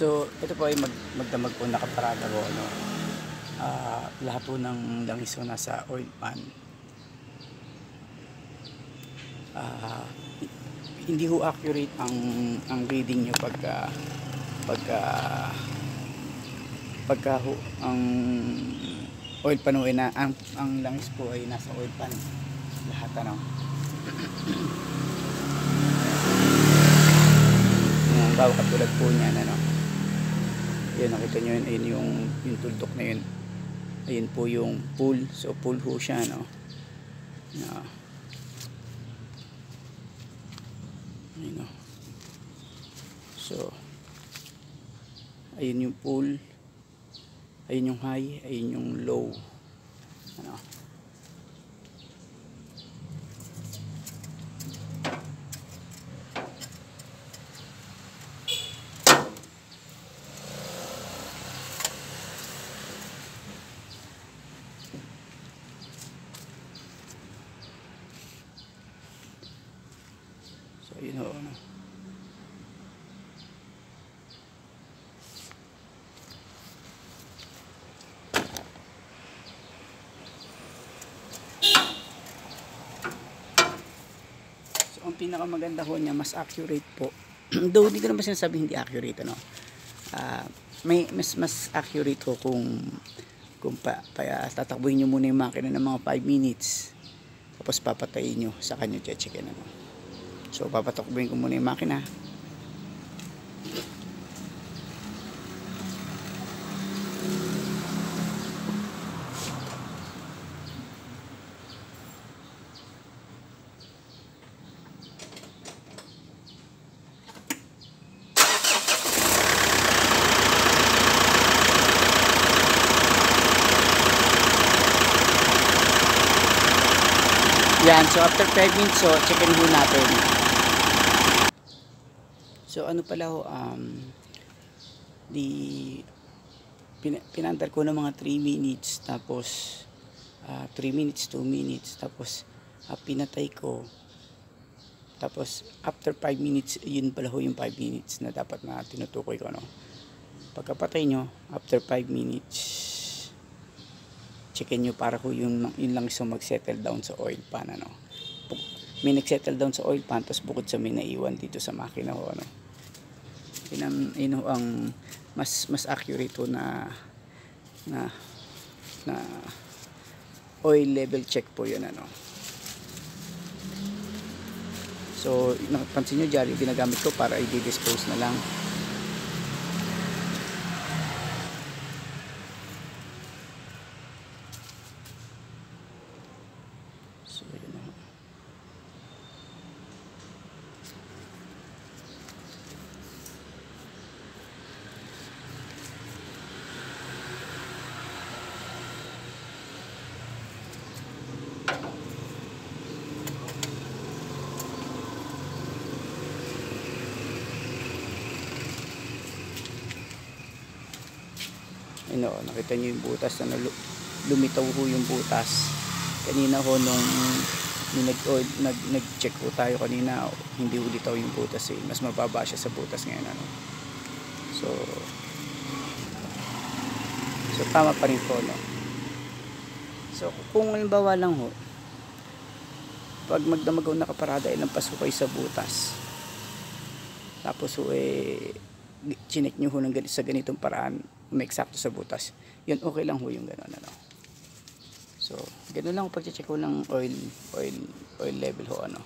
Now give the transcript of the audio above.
So, ito po ay magdamag po nakaparada po, ano. Lahat po ng langis po nasa oil pan. Hindi ho accurate ang reading nyo pagka ho ang oil pan ho ay ang langis po ay nasa oil pan lahat, ano. Yung bawat katulad po niyan, ano. Yan, nakita nyo yun, ayun yung tuldok na yun, ayun po yung pool. So pool ho siya, no. Ayun, no. So ayun yung pool, ayun yung high, ayun yung low, ano. So ayun ho, ano. Ang pinakamaganda ho niya, mas accurate po. Though hindi ko naman sinasabi hindi accurate, ano. May mas accurate ho kung tatakbuhin nyo muna yung makina ng mga 5 minutes, tapos papatayin nyo, saka nyo checkin, ano. So papatakbuhin ko muna yung makina. Yan, so after 5 minutes, so checkin ho natin. So ano pala ho, pinandar ko ng mga 3 minutes, tapos 3 minutes, 2 minutes, tapos pinatay ko, tapos after 5 minutes, yun pala ho yung 5 minutes na dapat na tinutukoy ko, no. Pagkapatay nyo, after 5 minutes, checkin nyo para ko yun lang so mag-settle down sa oil pan, ano. May nag-settle down sa oil pan, tapos bukod sa may naiwan dito sa makina ho, ano. Yun ho ang mas accurate ho na oil level check po yun, ano. So napansin nyo dyan, yung ginagamit ko para i-dispose na lang. So yun ho. Ayun ho, nakita nyo yung butas na lumitaw ho yung butas. Kanina ho nung nag-check ho tayo kanina, hindi ulitaw yung butas, eh. Mas mababa siya sa butas ngayon, ano. So tama pa rin po, no. So kung halimbawa lang ho, pag magdamag ho nakaparada, ilampas ho kayo sa butas, tapos ho chinek nyo ho sa ganitong paraan, may eksakto sa butas, yun okay lang ho yung gano'n, ano. So gano'n lang ho pag-check ho ng oil level ho, ano.